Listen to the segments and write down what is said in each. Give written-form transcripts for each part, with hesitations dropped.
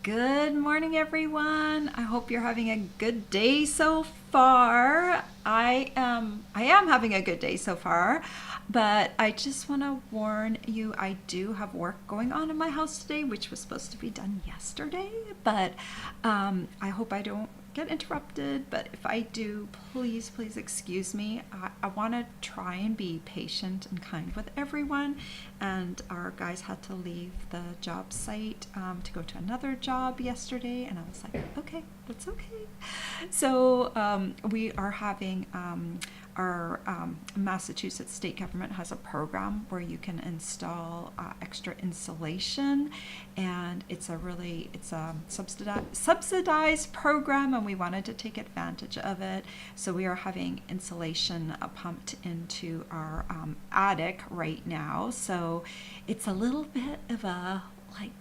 Good morning, everyone. I hope you're having a good day so far. I am having a good day so far, but I just want to warn you, I do have work going on in my house today, which was supposed to be done yesterday, but I hope I don't get interrupted. But if I do, please excuse me. I want to try and be patient and kind with everyone, and our guys had to leave the job site to go to another job yesterday, and I was like, okay, that's okay. So we are having our Massachusetts state government has a program where you can install extra insulation, and it's a subsidized program, and we wanted to take advantage of it. So we are having insulation pumped into our attic right now. So it's a little bit of a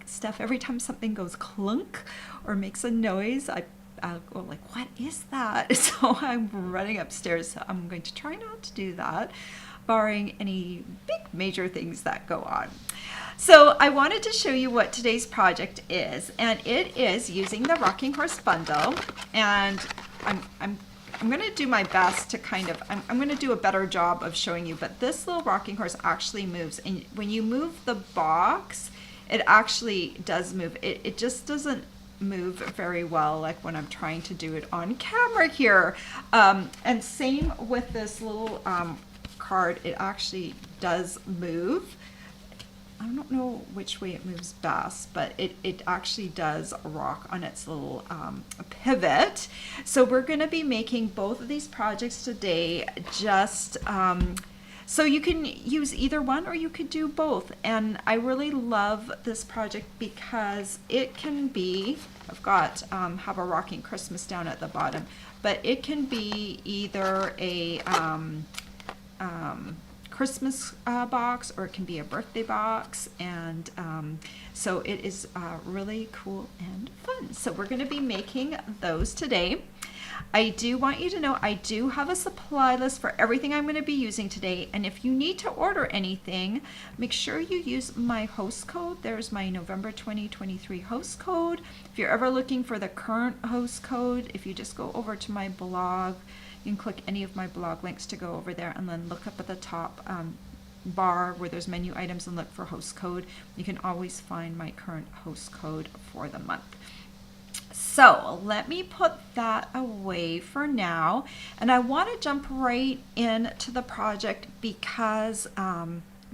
stuff. Every time something goes clunk or makes a noise, I'll go like, what is that? So I'm running upstairs. So I'm going to try not to do that, barring any big major things that go on. So I wanted to show you what today's project is, and it is using the Rocking Horse bundle. And I'm going to do my best to I'm going to do a better job of showing you, but this little rocking horse actually moves. And when you move the box, it actually does move. It just doesn't move very well like when I'm trying to do it on camera here. And same with this little card, it actually does move. I don't know which way it moves best, but it actually does rock on its little pivot. So we're going to be making both of these projects today, just so you can use either one or you could do both. And I really love this project because it can be, I've got have a rocking Christmas down at the bottom, but it can be either a Christmas box, or it can be a birthday box, and so it is really cool and fun. So we're going to be making those today. I do want you to know I do have a supply list for everything I'm going to be using today, and if you need to order anything, make sure you use my host code. There's my November 2023 host code. If you're ever looking for the current host code, if you just go over to my blog, you can click any of my blog links to go over there, and then look up at the top bar where there's menu items and look for host code. You can always find my current host code for the month. So let me put that away for now, and I want to jump right into the project because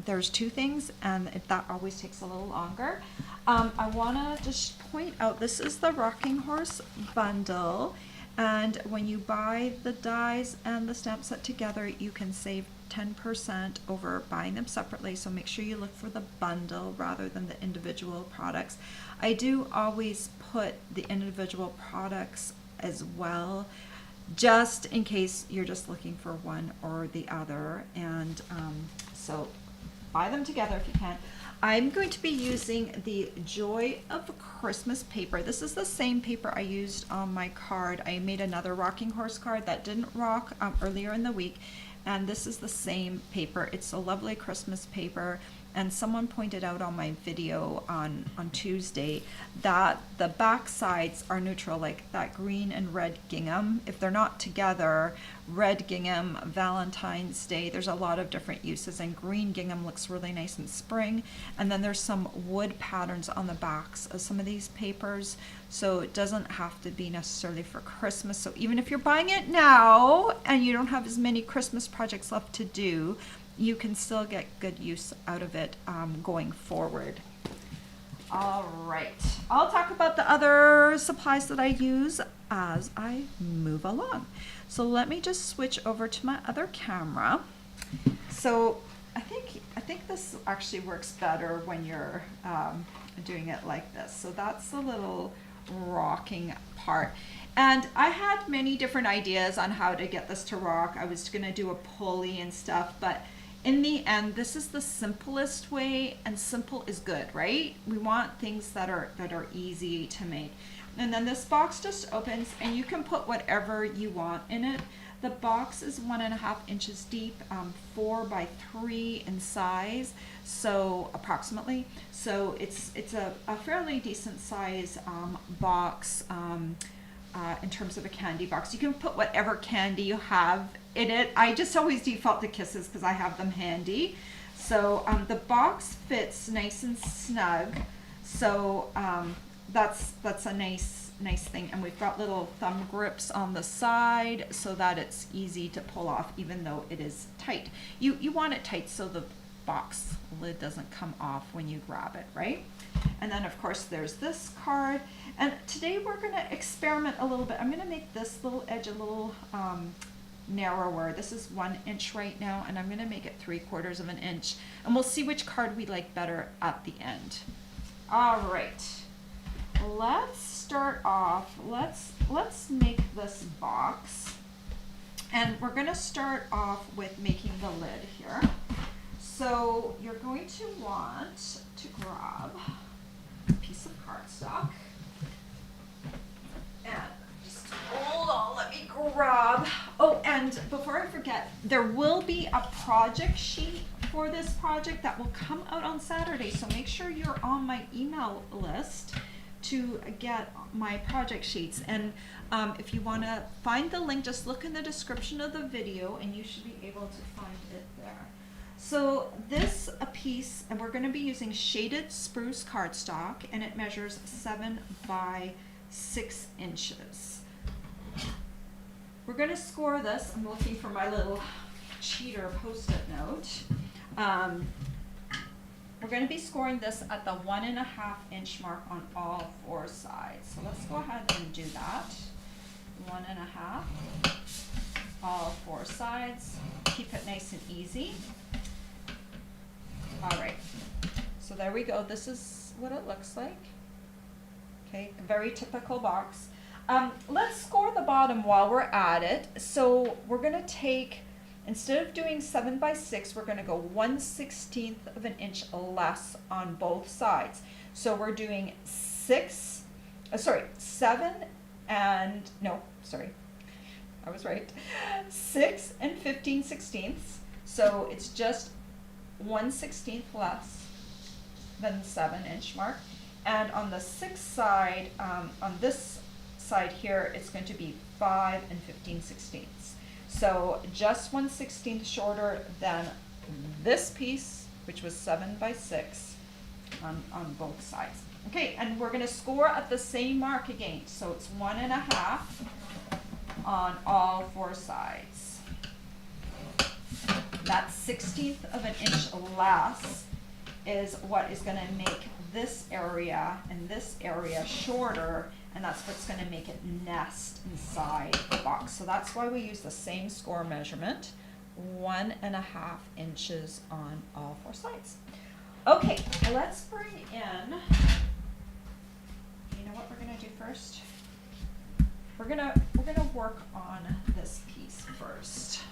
there's two things, and that always takes a little longer. I want to just point out, this is the Rocking Horse bundle, and when you buy the dies and the stamp set together, you can save 10% over buying them separately. So make sure you look for the bundle rather than the individual products. I do always put the individual products as well, just in case you're just looking for one or the other. And so buy them together if you can. I'm going to be using the Joy of Christmas paper. This is the same paper I used on my card. I made another Rocking Horse card that didn't rock earlier in the week, and this is the same paper. It's a lovely Christmas paper, and someone pointed out on my video on Tuesday that the back sides are neutral, like that green and red gingham. If they're not together, red gingham, Valentine's Day, there's a lot of different uses, and green gingham looks really nice in spring. And then there's some wood patterns on the backs of some of these papers, so it doesn't have to be necessarily for Christmas. So even if you're buying it now and you don't have as many Christmas projects left to do, you can still get good use out of it going forward. All right, I'll talk about the other supplies that I use as I move along. So let me just switch over to my other camera. So I think this actually works better when you're doing it like this. So that's the little rocking part. And I had many different ideas on how to get this to rock. I was gonna do a pulley and stuff, but in the end, this is the simplest way, and simple is good, right? We want things that are easy to make. And then this box just opens, and you can put whatever you want in it. The box is 1.5 inches deep, 4 by 3 in size, so approximately. So it's a fairly decent size box in terms of a candy box. You can put whatever candy you have in it. I just always default to Kisses because I have them handy. So the box fits nice and snug. So that's a nice thing. And we've got little thumb grips on the side so that it's easy to pull off even though it is tight. You want it tight so the box lid doesn't come off when you grab it, right? And then of course there's this card. And today we're gonna experiment a little bit. I'm gonna make this little edge a little narrower. This is 1 inch right now, and I'm gonna make it 3/4 of an inch. And we'll see which card we like better at the end. All right, let's start off. Let's make this box. And we're gonna start off with making the lid here. So you're going to want to grab a piece of cardstock. And just hold on, let me grab. Oh, and before I forget, there will be a project sheet for this project that will come out on Saturday. So make sure you're on my email list to get my project sheets. And if you want to find the link, just look in the description of the video and you should be able to find it there. So this a piece, and we're going to be using shaded spruce cardstock, and it measures 7 by 6 inches. We're going to score this. I'm looking for my little cheater post-it note. We're going to be scoring this at the 1.5 inch mark on all 4 sides. So let's go ahead and do that. 1.5, all 4 sides. Keep it nice and easy. All right, so there we go. This is what it looks like. Okay, a very typical box. Let's score the bottom while we're at it. So we're gonna take, instead of doing 7 by 6, we're gonna go 1/16 of an inch less on both sides. So we're doing 6 and 15/16. So it's just 1/16 less than the 7 inch mark. And on the 6th side, on this side here, it's going to be 5 and 15/16. So just 1/16 shorter than this piece, which was 7 by 6 on both sides. Okay, and we're going to score at the same mark again. So it's 1.5 on all 4 sides. That 1/16 of an inch less is what is going to make this area and this area shorter, and that's what's going to make it nest inside the box. So that's why we use the same score measurement, 1.5 inches on all 4 sides. Okay, let's bring in, you know what we're going to do first? We're gonna work on this piece first.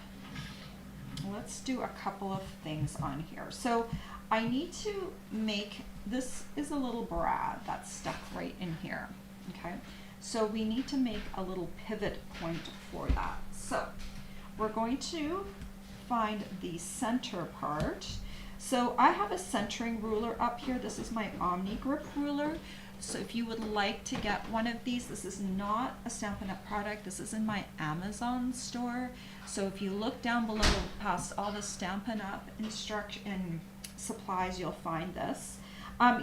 Let's do a couple of things on here. So I need to make, this is a little brad that's stuck right in here, okay? So we need to make a little pivot point for that. So we're going to find the center part. So I have a centering ruler up here. This is my Omni Grip ruler. So if you would like to get one of these, this is not a Stampin' Up! Product. This is in my Amazon store. So if you look down below past all the Stampin' Up! Instruction supplies, you'll find this.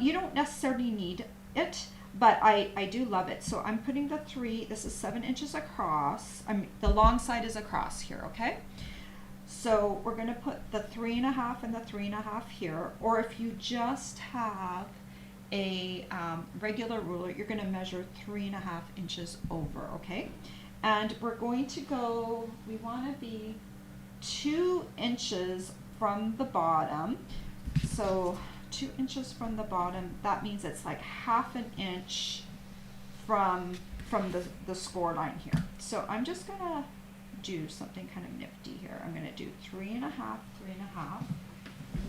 You don't necessarily need it, but I do love it. So I'm putting the 3, this is 7 inches across. The long side is across here, okay? So we're going to put the 3.5 and the 3.5 here, or if you just have a regular ruler, you're going to measure 3.5 inches over, okay? And we're going to go, we want to be 2 inches from the bottom. So 2 inches from the bottom, that means it's like 1/2 inch from the score line here. So I'm just going to do something kind of nifty here. I'm going to do 3.5, 3.5. I'm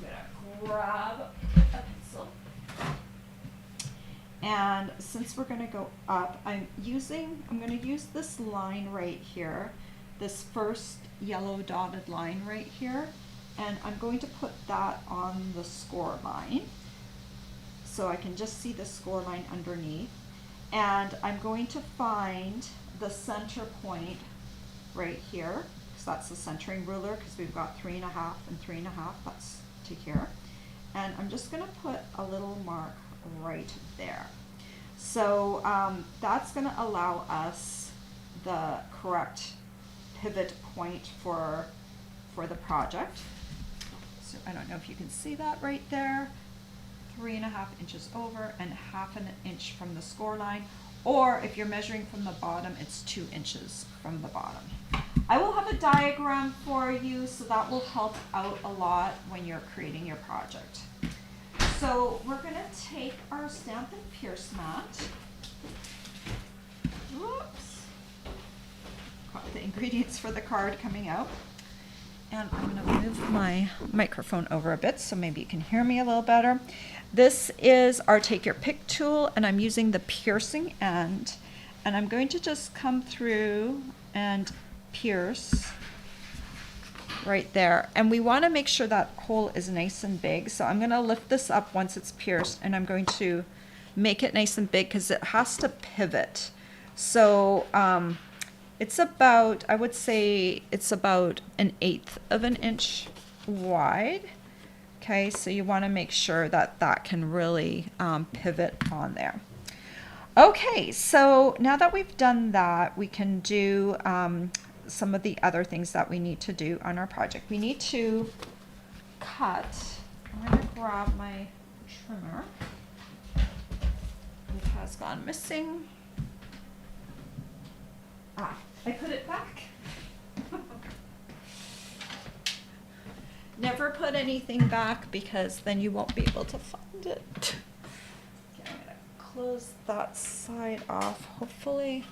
gonna grab a pencil. And since we're gonna go up, I'm gonna use this line right here, this first yellow dotted line right here, and I'm going to put that on the score line. So I can just see the score line underneath. And I'm going to find the center point right here, because that's the centering ruler, because we've got 3.5 and 3.5, that's to here. And I'm just gonna put a little mark right there. So that's gonna allow us the correct pivot point for the project. So I don't know if you can see that right there. 3.5 inches over and 1/2 inch from the score line, or if you're measuring from the bottom, it's 2 inches from the bottom. I will have a diagram for you, so that will help out a lot when you're creating your project. So we're gonna take our Stampin' Pierce mat. Whoops. Got the ingredients for the card coming out. And I'm gonna move my microphone over a bit so maybe you can hear me a little better. This is our Take Your Pick tool, and I'm using the piercing end. And I'm going to just come through and pierce right there. And we wanna make sure that hole is nice and big. So I'm gonna lift this up once it's pierced, and I'm going to make it nice and big because it has to pivot. So it's about, I would say it's about 1/8 of an inch wide. Okay, so you want to make sure that that can really pivot on there. Okay, so now that we've done that, we can do some of the other things that we need to do on our project. We need to cut. I'm going to grab my trimmer. It has gone missing. Ah, I put it back. Never put anything back because then you won't be able to find it. Okay, I'm gonna close that side off. Hopefully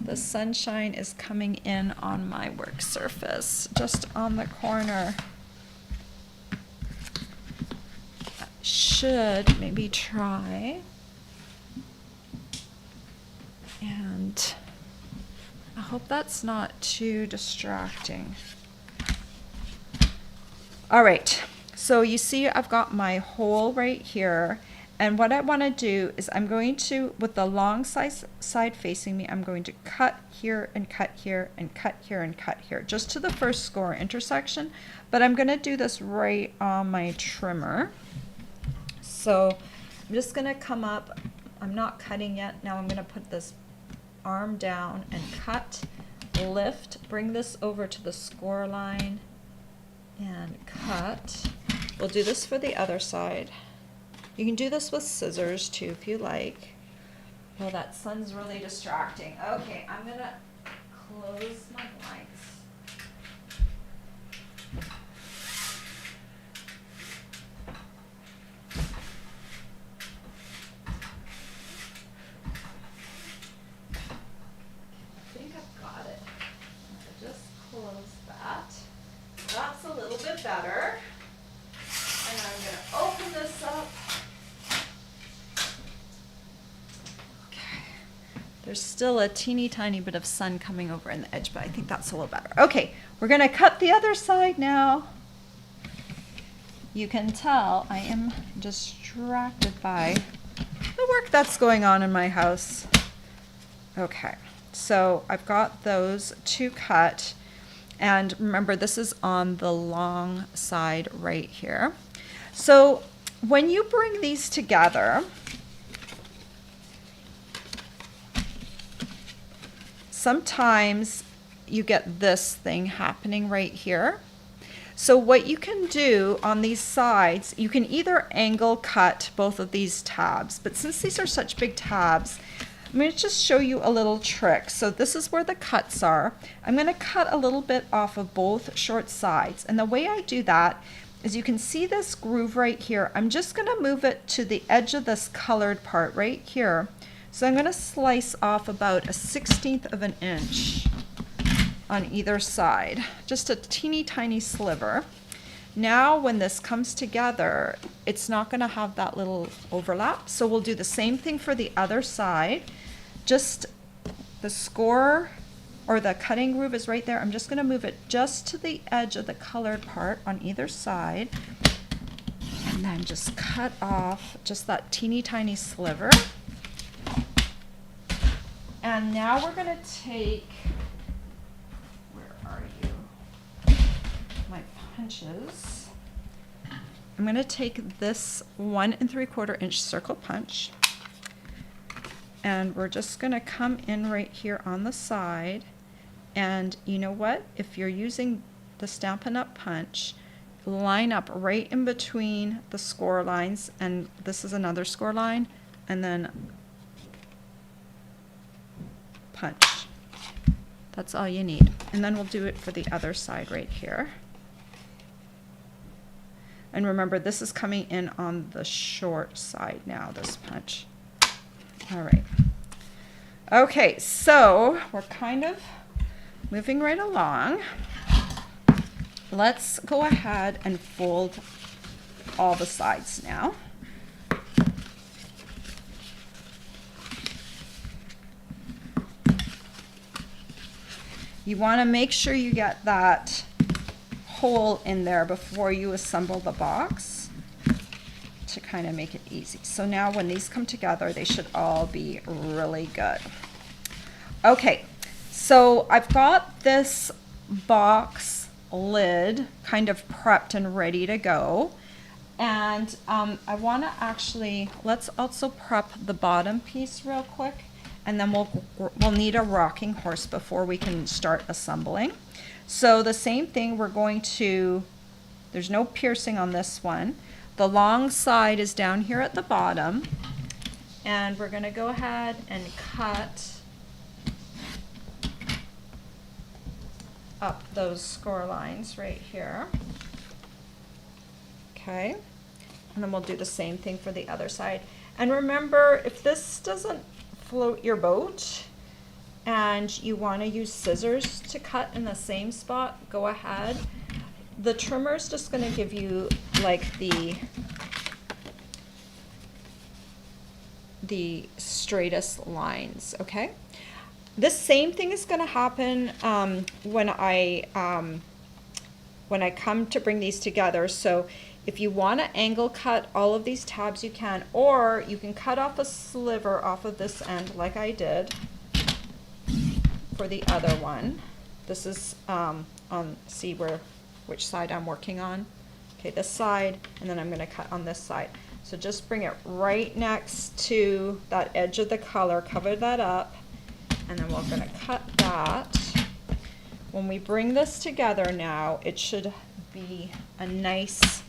the sunshine is coming in on my work surface, just on the corner. I should maybe try. And I hope that's not too distracting. All right, so you see I've got my hole right here, and what I want to do is I'm going to, with the long side facing me, I'm going to cut here and cut here and cut here and cut here, just to the first score intersection, but I'm going to do this right on my trimmer. So I'm just going to come up, I'm not cutting yet, now I'm going to put this arm down and cut, lift, bring this over to the score line, and cut. We'll do this for the other side. You can do this with scissors too if you like. Oh, that sun's really distracting. Okay, I'm gonna close my blinds. I think I've got it. I'll just close that. That's a little bit better. And I'm going to open this up. Okay. There's still a teeny tiny bit of sun coming over in the edge, but I think that's a little better. Okay, we're going to cut the other side now. You can tell I am distracted by the work that's going on in my house. Okay, so I've got those two cut. And remember, this is on the long side right here. So when you bring these together, sometimes you get this thing happening right here. So what you can do on these sides, you can either angle cut both of these tabs, but since these are such big tabs, I'm going to just show you a little trick. So this is where the cuts are. I'm going to cut a little bit off of both short sides. And the way I do that is you can see this groove right here. I'm just going to move it to the edge of this colored part right here. So I'm going to slice off about 1/16 of an inch on either side. Just a teeny tiny sliver. Now when this comes together, it's not going to have that little overlap. So we'll do the same thing for the other side. Just the score or the cutting groove is right there. I'm just going to move it just to the edge of the colored part on either side. And then just cut off just that teeny tiny sliver. And now we're going to take, where are you? My punches. I'm going to take this 1 3/4 inch circle punch. And we're just going to come in right here on the side. And you know what? If you're using the Stampin' Up! Punch, line up right in between the score lines. And this is another score line. And then punch. That's all you need. And then we'll do it for the other side right here. And remember, this is coming in on the short side now, this punch. All right. Okay, so we're kind of moving right along. Let's go ahead and fold all the sides now. You want to make sure you get that hole in there before you assemble the box to kind of make it easy. So now when these come together, they should all be really good. Okay, so I've got this box lid kind of prepped and ready to go. And I want to actually, let's also prep the bottom piece real quick. And then we'll need a rocking horse before we can start assembling. So the same thing, we're going to, there's no piercing on this one. The long side is down here at the bottom. And we're going to go ahead and cut up those score lines right here. Okay. And then we'll do the same thing for the other side. And remember, if this doesn't float your boat and you want to use scissors to cut in the same spot, go ahead. The trimmer is just going to give you like the straightest lines, okay? This same thing is going to happen when I come to bring these together. So if you want to angle cut all of these tabs, you can, or you can cut off a sliver off of this end like I did for the other one. This is see which side I'm working on. Okay, this side, and then I'm going to cut on this side. So just bring it right next to that edge of the color, cover that up, and then we're going to cut that. When we bring this together now, it should be a nice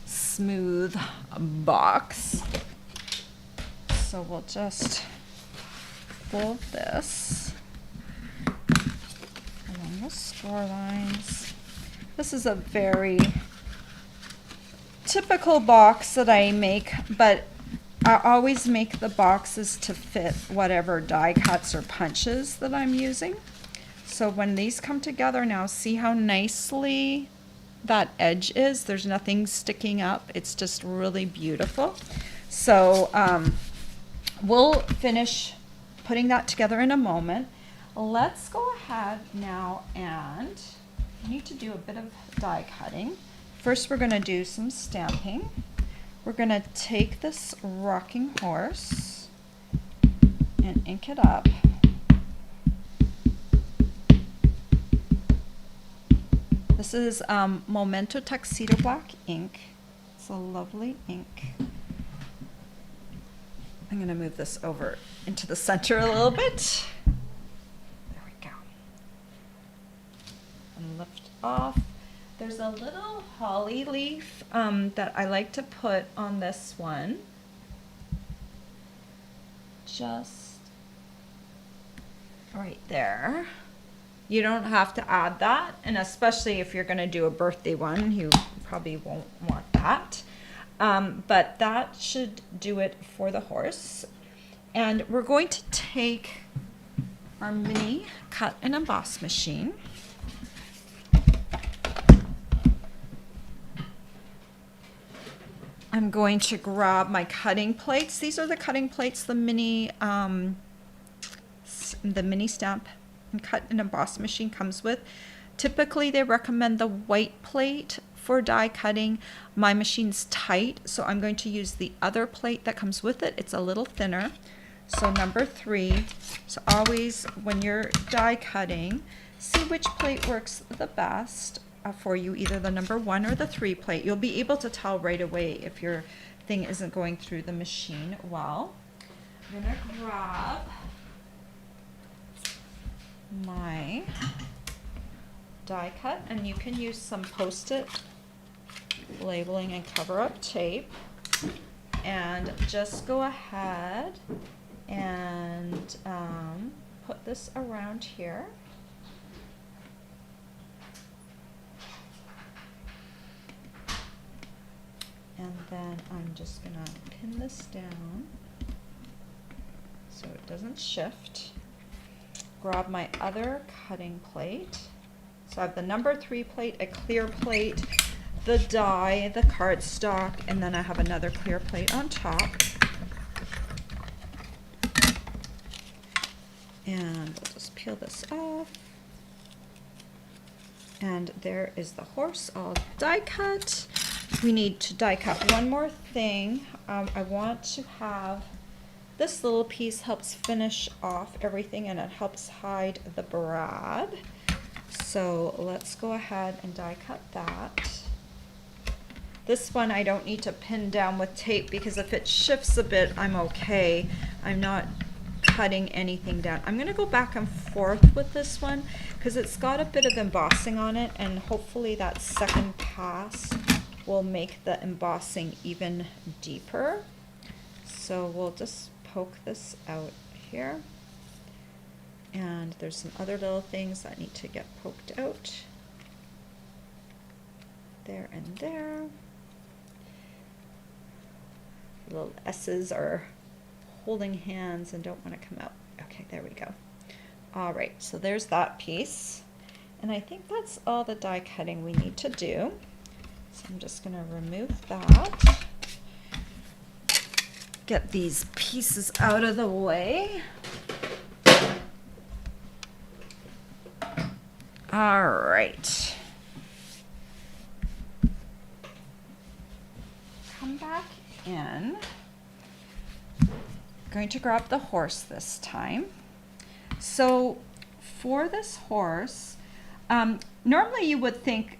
smooth box. So we'll just fold this along the score lines. This is a very typical box that I make, but I always make the boxes to fit whatever die cuts or punches that I'm using. So when these come together now, see how nicely that edge is. There's nothing sticking up. It's just really beautiful. So we'll finish putting that together in a moment. Let's go ahead now, and I need to do a bit of die cutting. First, we're going to do some stamping. We're going to take this rocking horse and ink it up. This is Memento Tuxedo Black ink. It's a lovely ink. I'm going to move this over into the center a little bit. There we go. And lift off. There's a little holly leaf that I like to put on this one. Just right there. You don't have to add that, and especially if you're going to do a birthday one, you probably won't want that. But that should do it for the horse. And we're going to take our mini cut and emboss machine. I'm going to grab my cutting plates. These are the cutting plates the mini stamp and cut and emboss machine comes with. Typically they recommend the white plate for die cutting. My machine's tight, so I'm going to use the other plate that comes with it. It's a little thinner. So number 3. So always when you're die cutting, see which plate works the best for you, either the number 1 or the 3 plate. You'll be able to tell right away if your thing isn't going through the machine well. I'm gonna grab my die cut, and you can use some Post-it labeling and cover-up tape, and just go ahead and put this around here. And then I'm just gonna pin this down so it doesn't shift. Grab my other cutting plate. So I have the number 3 plate, a clear plate, the die, the cardstock, and then I have another clear plate on top. And we'll just peel this off. And there is the horse all die cut. We need to die cut one more thing. I want to have this little piece, helps finish off everything, and it helps hide the brad. So let's go ahead and die cut that. This one I don't need to pin down with tape, because if it shifts a bit, I'm okay. I'm not cutting anything down. I'm gonna go back and forth with this one because it's got a bit of embossing on it, and hopefully that second pass will make the embossing even deeper. So we'll just poke this out here. And there's some other little things that need to get poked out. There and there. Little S's are holding hands and don't want to come out. Okay, there we go. All right, so there's that piece. And I think that's all the die cutting we need to do. So I'm just going to remove that. Get these pieces out of the way. All right. Come back in. Going to grab the horse this time. So for this horse, normally you would think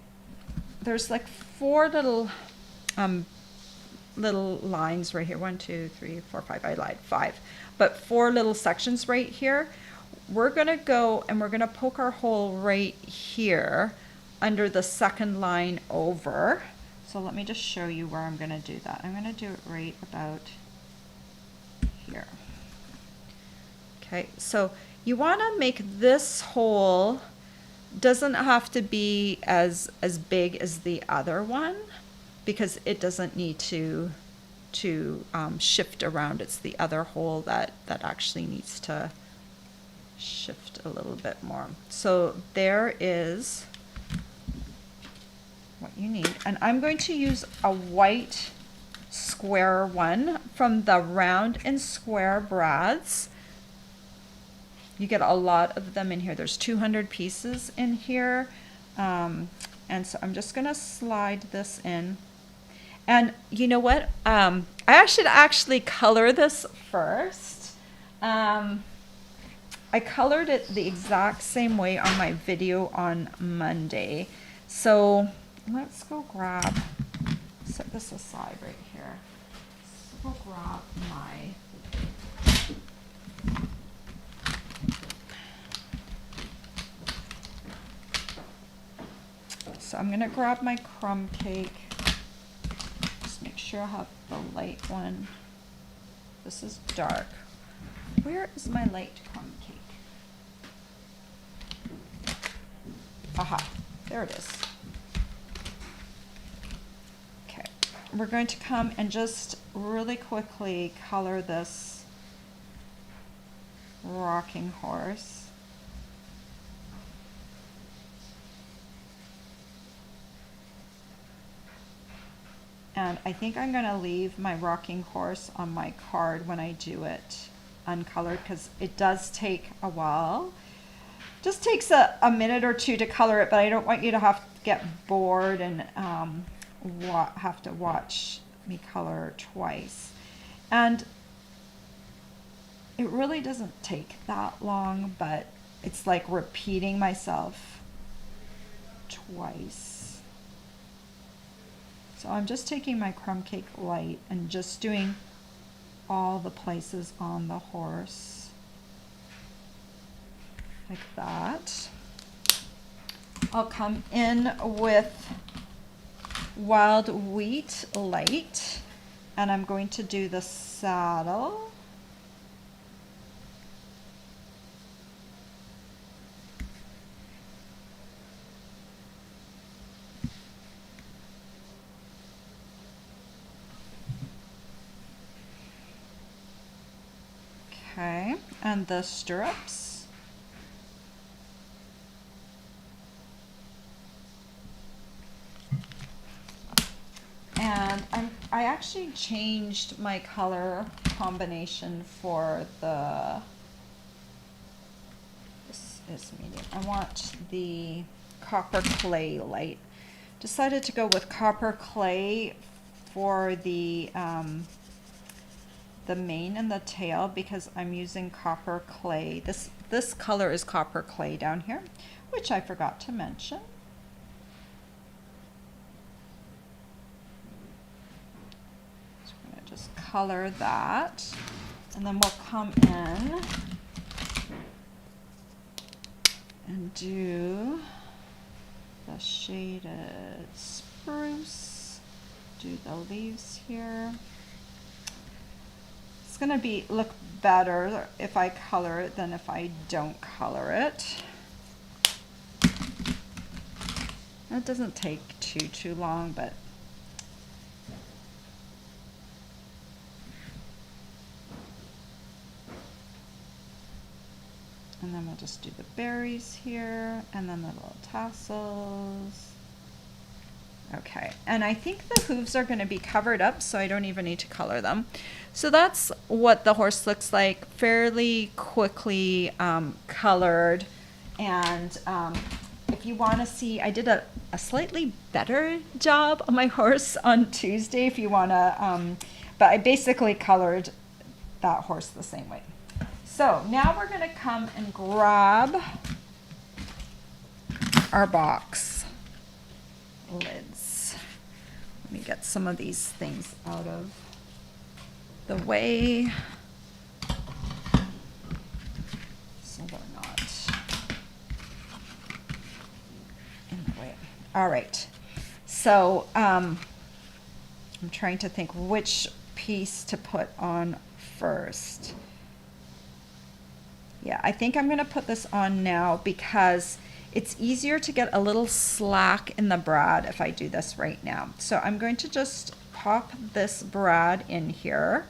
there's like 4 little little lines right here. 1, 2, 3, 4, 5. I lied, 5. But 4 little sections right here. We're gonna go and we're gonna poke our hole right here under the second line over. So let me just show you where I'm gonna do that. I'm gonna do it right about here. Okay, so you wanna make this hole, doesn't have to be as big as the other one, because it doesn't need to shift around. It's the other hole that actually needs to shift a little bit more. So there is what you need. And I'm going to use a white square one from the Round and Square brads. You get a lot of them in here. There's 200 pieces in here. And so I'm just gonna slide this in. And you know what? I should actually color this first. I colored it the exact same way on my video on Monday. So let's go grab, set this aside right here. So go grab my, so I'm gonna grab my crumb cake. Just make sure I have the light one. This is dark. Where is my light crumb cake? Aha, there it is. Okay, we're going to come and just really quickly color this rocking horse. And I think I'm going to leave my rocking horse on my card when I do it uncolored, because it does take a while. Just takes a minute or two to color it, but I don't want you to have to get bored and have to watch me color twice. And it really doesn't take that long, but it's like repeating myself twice. So I'm just taking my crumb cake light and just doing all the places on the horse like that. I'll come in with Wild Wheat Light, and I'm going to do the saddle. Okay, and the stirrups. And I actually changed my color combination for this is medium. I want the copper clay light. Decided to go with copper clay for the mane and the tail, because I'm using copper clay. This color is copper clay down here, which I forgot to mention. So we're going to just color that, and then we'll come in and do the shaded spruce, do the leaves here. It's going to look better if I color it than if I don't color it. It doesn't take too long, but and then we'll just do the berries here, and then the little tassels. Okay, and I think the hooves are going to be covered up, so I don't even need to color them. So that's what the horse looks like, fairly quickly colored. And if you want to see, I did a slightly better job on my horse on Tuesday, if you want to, but I basically colored that horse the same way. So now we're going to come and grab our box lids. Let me get some of these things out of the way so they're not in the way. All right, so I'm trying to think which piece to put on first. Yeah, I think I'm going to put this on now because it's easier to get a little slack in the brad if I do this right now. So I'm going to just pop this brad in here.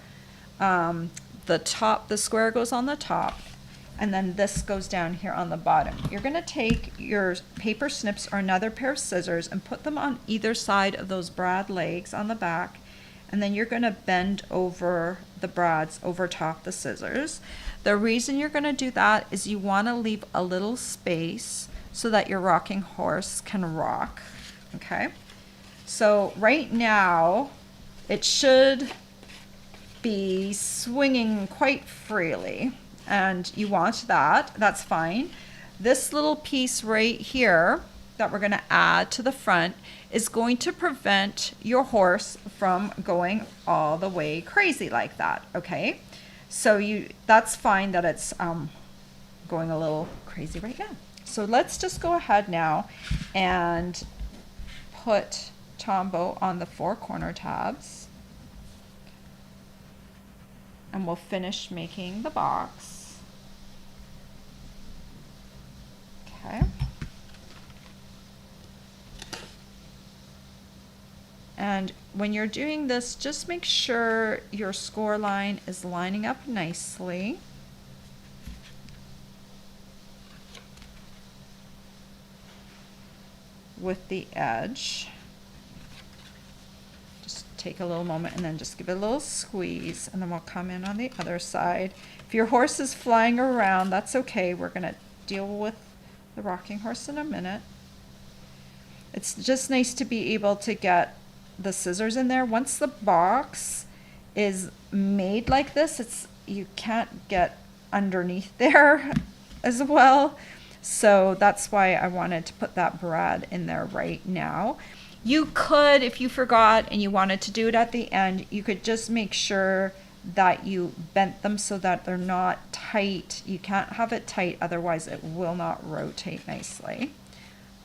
The square goes on the top, and then this goes down here on the bottom. You're going to take your paper snips or another pair of scissors and put them on either side of those brad legs on the back, and then you're going to bend over the brads over top the scissors. The reason you're going to do that is you want to leave a little space so that your rocking horse can rock. Okay, so right now it should be swinging quite freely, and you want that. That's fine. This little piece right here that we're going to add to the front is going to prevent your horse from going all the way crazy like that. Okay, so that's fine that it's going a little crazy right now. So let's just go ahead now and put Tombow on the 4 corner tabs, and we'll finish making the box. Okay. And when you're doing this, just make sure your score line is lining up nicely. With the edge. Just take a little moment and then just give it a little squeeze, and then we'll come in on the other side. If your horse is flying around, that's okay. We're gonna deal with the rocking horse in a minute. It's just nice to be able to get the scissors in there. Once the box is made like this, you can't get underneath there as well. So that's why I wanted to put that brad in there right now. You could, if you forgot and you wanted to do it at the end, you could just make sure that you bent them so that they're not tight. You can't have it tight, otherwise it will not rotate nicely.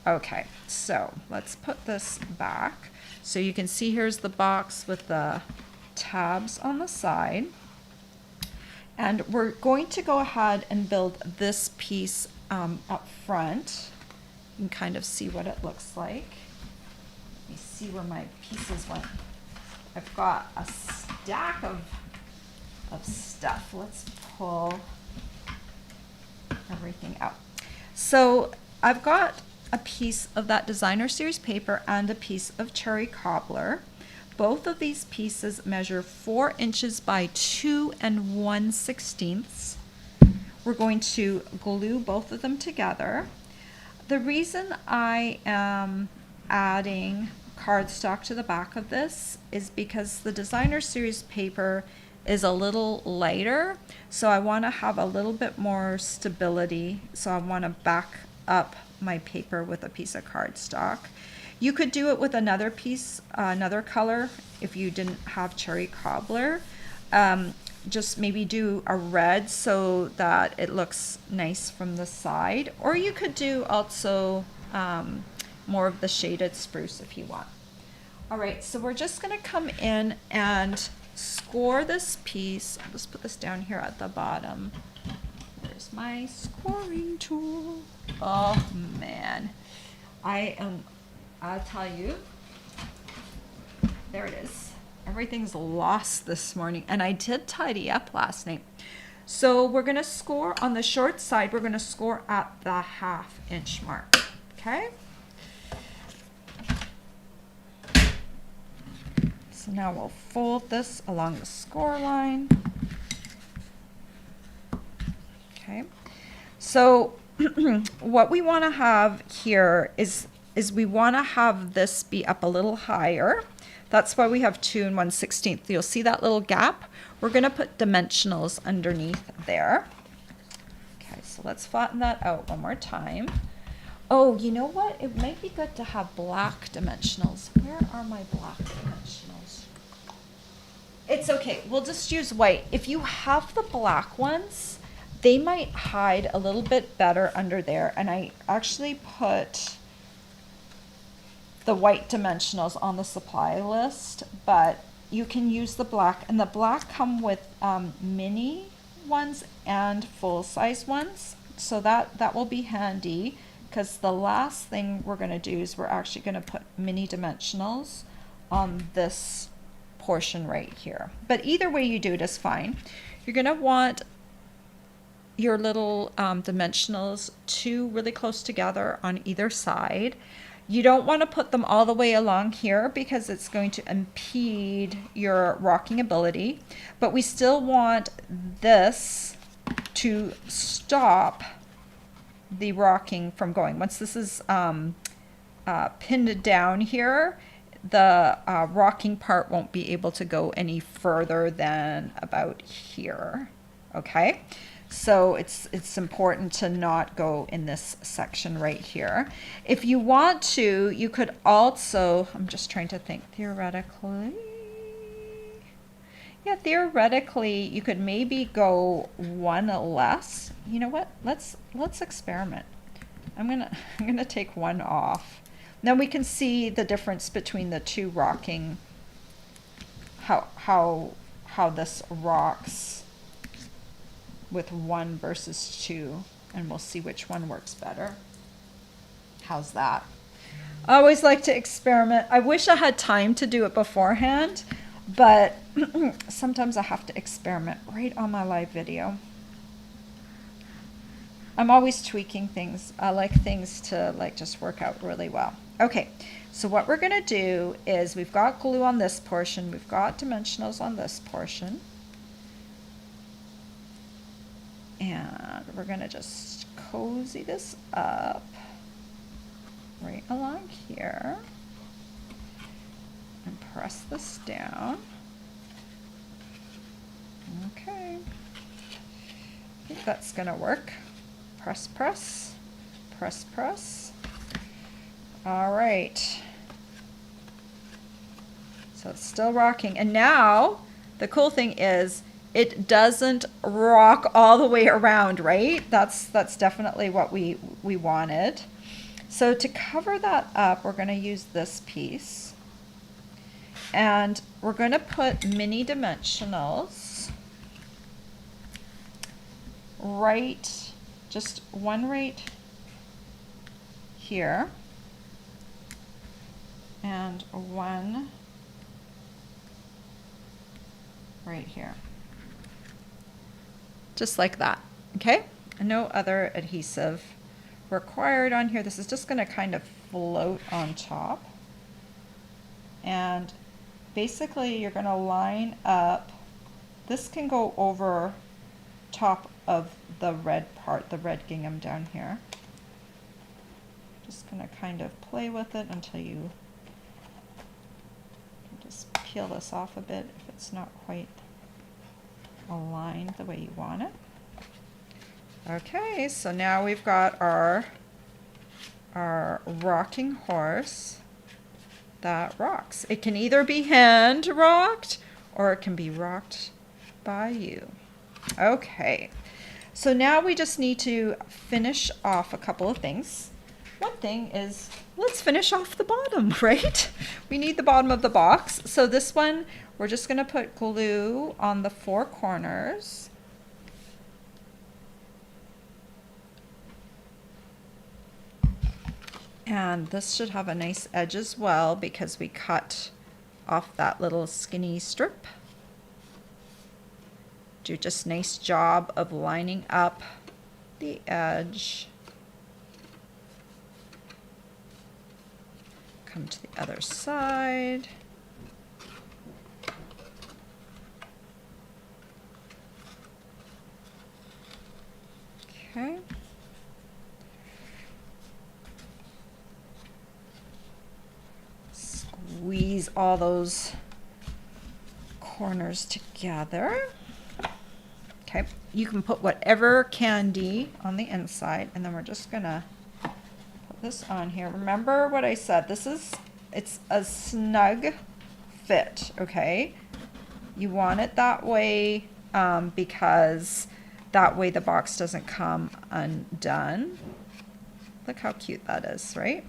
Okay, so let's put this back. So you can see here's the box with the tabs on the side. And we're going to go ahead and build this piece up front. You can kind of see what it looks like. Let me see where my pieces went. I've got a stack of stuff. Let's pull everything out. So I've got a piece of that designer series paper and a piece of cherry cobbler. Both of these pieces measure 4 inches by 2 1/16. We're going to glue both of them together. The reason I am adding cardstock to the back of this is because the designer series paper is a little lighter, so I want to have a little bit more stability, so I want to back up my paper with a piece of cardstock. You could do it with another piece, another color, if you didn't have cherry cobbler. Just maybe do a red so that it looks nice from the side. Or you could do also more of the shaded spruce if you want. All right, so we're just gonna come in and score this piece. I'll just put this down here at the bottom. There's my scoring tool. Oh man, I'll tell you, there it is. Everything's lost this morning, and I did tidy up last night. So we're gonna score on the short side, we're gonna score at the 1/2 inch mark, okay? So now we'll fold this along the score line. Okay, so what we wanna have here is we want to have this be up a little higher. That's why we have 2 1/16. You'll see that little gap. We're going to put dimensionals underneath there. Okay, so let's flatten that out one more time. Oh, you know what? It might be good to have black dimensionals. Where are my black dimensionals? It's okay. We'll just use white. If you have the black ones, they might hide a little bit better under there. And I actually put the white dimensionals on the supply list, but you can use the black, and the black come with mini ones and full-size ones, so that will be handy, because the last thing we're going to do is we're actually going to put mini dimensionals on this portion right here. But either way you do it is fine. You're going to want your little dimensionals really close together on either side. You don't want to put them all the way along here because it's going to impede your rocking ability, but we still want this to stop the rocking from going. Once this is pinned down here, the rocking part won't be able to go any further than about here, okay? So it's important to not go in this section right here. If you want to, you could also, I'm just trying to think theoretically. Yeah, theoretically, you could maybe go one less. You know what? Let's experiment. I'm gonna take one off. Then we can see the difference between the two rocking. How this rocks with 1 versus 2, and we'll see which one works better. How's that? I always like to experiment. I wish I had time to do it beforehand, but sometimes I have to experiment right on my live video. I'm always tweaking things. I like things to just work out really well. Okay, So what we're going to do is we've got glue on this portion, we've got dimensionals on this portion, and we're going to just cozy this up right along here and press this down. Okay, I think that's going to work. Press, press, press, press. All right. So it's still rocking. And now the cool thing is it doesn't rock all the way around, right? That's definitely what we wanted. So to cover that up, we're going to use this piece. And we're going to put mini dimensionals right, just one right here and one right here. Just like that, okay? And no other adhesive required on here. This is just going to kind of float on top. And basically you're going to line up, this can go over top of the red part, the red gingham down here. Just going to kind of play with it until you just peel this off a bit if it's not quite aligned the way you want it. Okay, so now we've got our rocking horse that rocks. It can either be hand rocked or it can be rocked by you. Okay, so now we just need to finish off a couple of things. One thing is, let's finish off the bottom, right? We need the bottom of the box. So this one, we're just going to put glue on the 4 corners. And this should have a nice edge as well because we cut off that little skinny strip. Do just nice job of lining up the edge. Come to the other side. Okay. Squeeze all those corners together. Okay, you can put whatever candy on the inside, and then we're just gonna put this on here. Remember what I said, it's a snug fit, okay? You want it that way because that way the box doesn't come undone. Look how cute that is, right?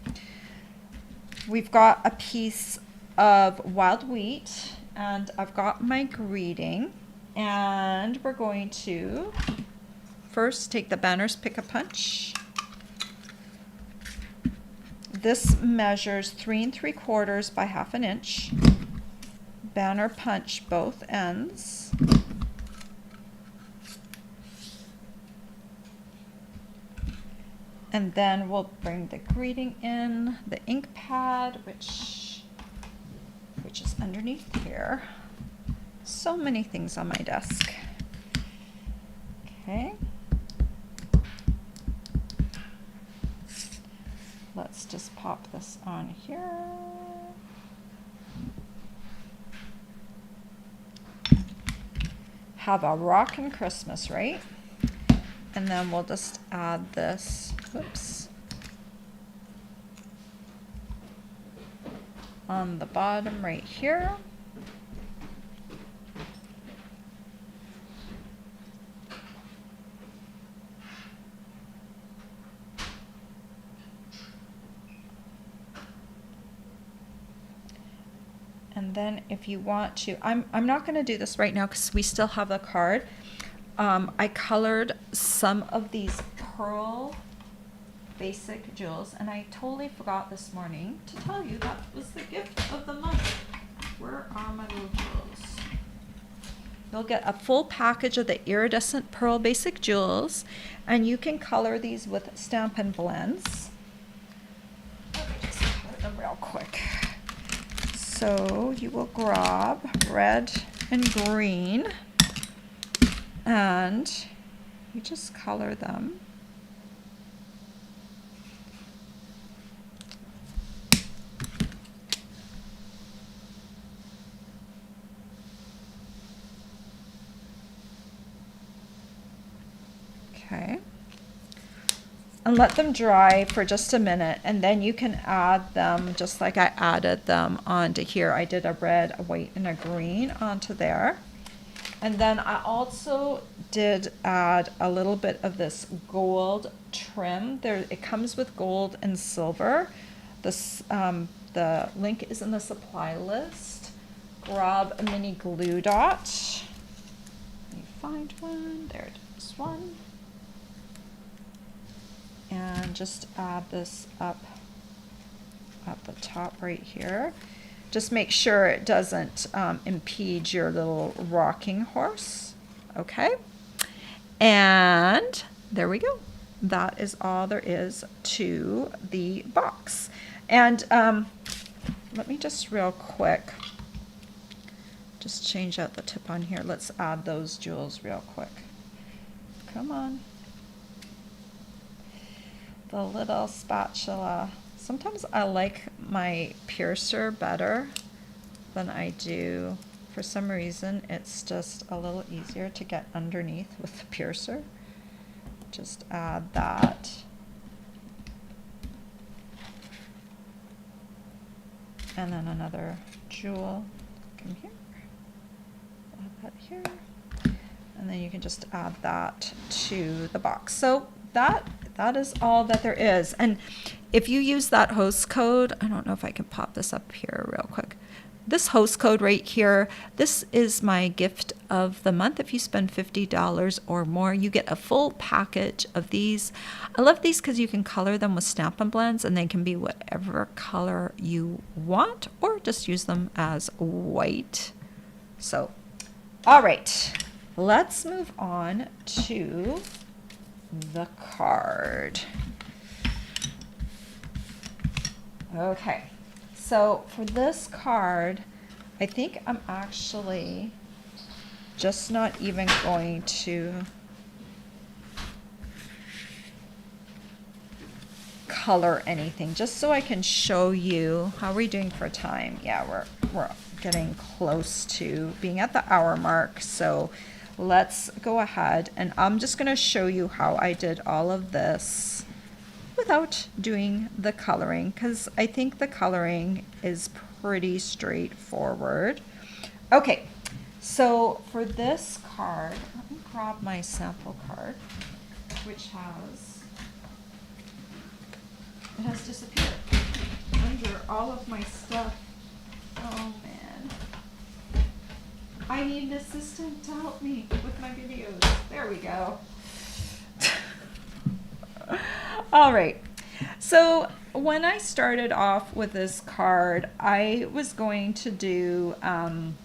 We've got a piece of wild wheat, and I've got my greeting, and we're going to first take the banner's pick-a-punch. This measures 3 3/4 by 1/2 inch. Banner punch both ends. And then we'll bring the greeting in, the ink pad, which is underneath here. So many things on my desk. Okay. Let's just pop this on here. Have a rockin' Christmas, right? And then we'll just add this, whoops, on the bottom right here. And then if you want to, I'm not going to do this right now because we still have the card. I colored some of these pearl basic jewels, and I totally forgot this morning to tell you that was the gift of the month. Where are my little jewels? You'll get a full package of the iridescent pearl basic jewels, and you can color these with Stampin Blends. Let me just put them real real quick. So you will grab red and green and you just color them. Okay. And let them dry for just a minute, and then you can add them just like I added them onto here. I did a red, a white, and a green onto there. And then I also did add a little bit of this gold trim. There, it comes with gold and silver. This, the link is in the supply list. Grab a mini glue dot. Let me find one. There it is, one. And just add this up at the top right here. Just make sure it doesn't impede your little rocking horse. Okay. And there we go. That is all there is to the box. And let me just real quick just change out the tip on here. Let's add those jewels real quick. Come on. The little spatula. Sometimes I like my piercer better than I do. For some reason, it's just a little easier to get underneath with the piercer. Just add that. And then another jewel. Come here. Add that here. And then you can just add that to the box. So that is all that there is. And if you use that host code, I don't know if I can pop this up here real quick. This host code right here, this is my gift of the month. If you spend $50 or more, you get a full package of these. I love these because you can color them with Stampin' Blends, and they can be whatever color you want, or just use them as white. So, all right, let's move on to the card. Okay, so for this card, I think I'm actually just not even going to color anything, just so I can show you. How are we doing for time? Yeah, we're getting close to being at the hour mark, so let's go ahead and I'm just going to show you how I did all of this without doing the coloring, because I think the coloring is pretty straightforward. Okay, so for this card, let me grab my sample card, which has disappeared under all of my stuff. Oh man. I need an assistant to help me with my videos. There we go. All right. So when I started off with this card, I was going to do an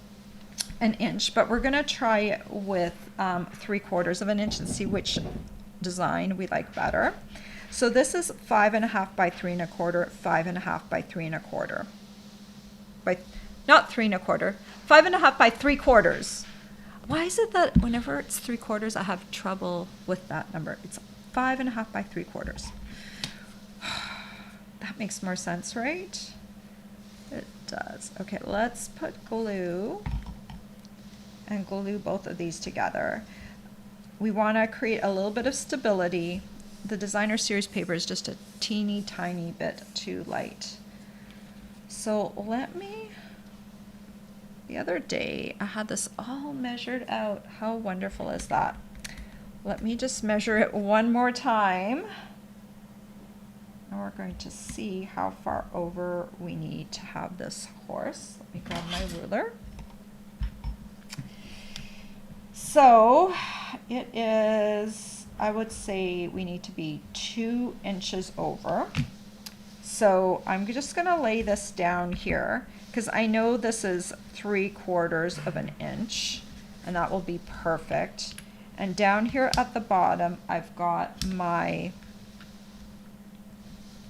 inch, but we're going to try it with 3/4 of an inch and see which design we like better. So this is 5.5 by 3 1/4, 5.5 by 3 1/4. Not 3 1/4, 5.5 by 3/4. Why is it that whenever it's 3/4, I have trouble with that number? It's 5.5 by 3/4. That makes more sense, right? It does. Okay, let's put glue and glue both of these together. We want to create a little bit of stability. The designer series paper is just a teeny tiny bit too light. So the other day I had this all measured out. How wonderful is that? Let me just measure it one more time. And we're going to see how far over we need to have this horse. Let me grab my ruler. So it is, I would say we need to be 2 inches over. So I'm just going to lay this down here because I know this is 3/4 of an inch, and that will be perfect. And down here at the bottom, I've got my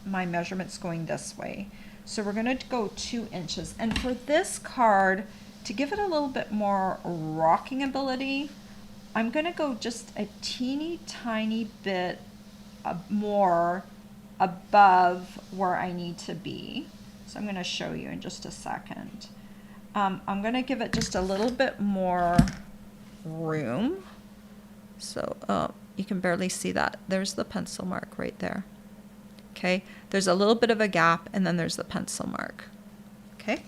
measurements going this way. So we're going to go 2 inches. And for this card, to give it a little bit more rocking ability, I'm going to go just a teeny tiny bit more above where I need to be. So I'm going to show you in just a second. I'm going to give it just a little bit more room. So you can barely see that. There's the pencil mark right there. Okay, there's a little bit of a gap, and then there's the pencil mark. Okay,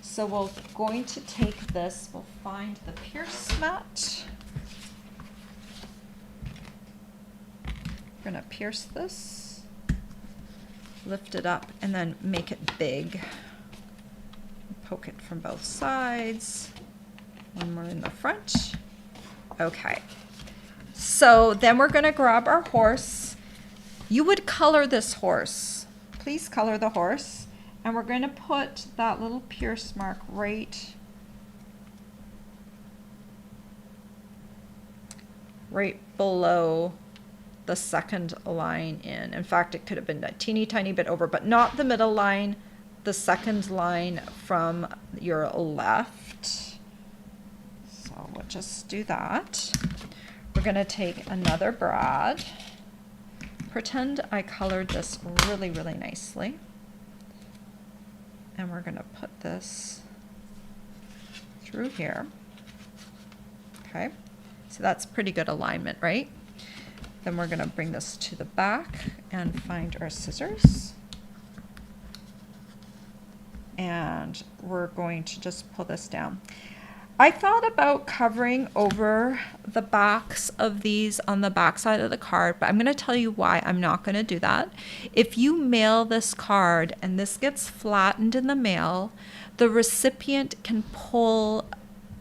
so we're going to take this, we'll find the pierce mat. We're going to pierce this, lift it up, and then make it big. Poke it from both sides. One more in the front. Okay, so then we're going to grab our horse. You would color this horse. Please color the horse. And we're going to put that little pierce mark right below the second line in. In fact, it could have been a teeny tiny bit over, but not the middle line, the second line from your left. So we'll just do that. We're going to take another brad. Pretend I colored this really, really nicely. And we're going to put this through here. Okay, so that's pretty good alignment, right? Then we're going to bring this to the back and find our scissors. And we're going to just pull this down. I thought about covering over the backs of these on the back side of the card, but I'm going to tell you why I'm not going to do that. If you mail this card and this gets flattened in the mail, the recipient can pull,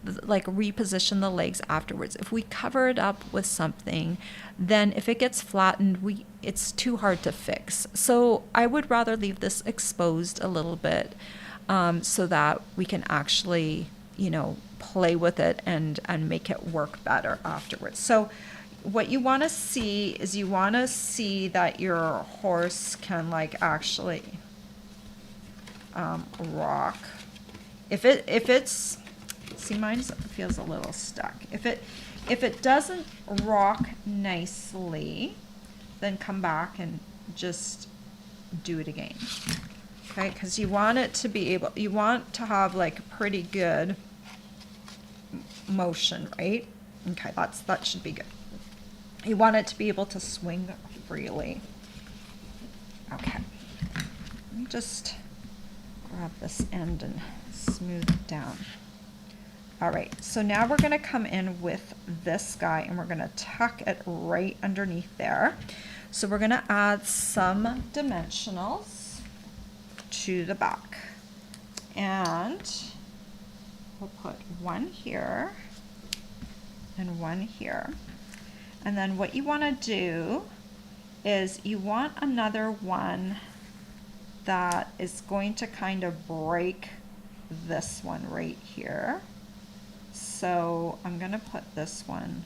like reposition the legs afterwards. If we cover it up with something, then if it gets flattened, it's too hard to fix. So I would rather leave this exposed a little bit so that we can actually, you know, play with it and make it work better afterwards. So what you want to see is you want to see that your horse can like actually rock. If it's, see, mine feels a little stuck. If it doesn't rock nicely, then come back and just do it again. Okay, because you want it to be able, you want to have like pretty good motion, right? Okay, that should be good. You want it to be able to swing freely. Okay, let me just grab this end and smooth it down. All right, so now we're going to come in with this guy and we're going to tuck it right underneath there. So we're going to add some dimensionals to the back. And we'll put one here and one here. And then what you want to do is you want another one that is going to kind of break this one right here. So I'm going to put this one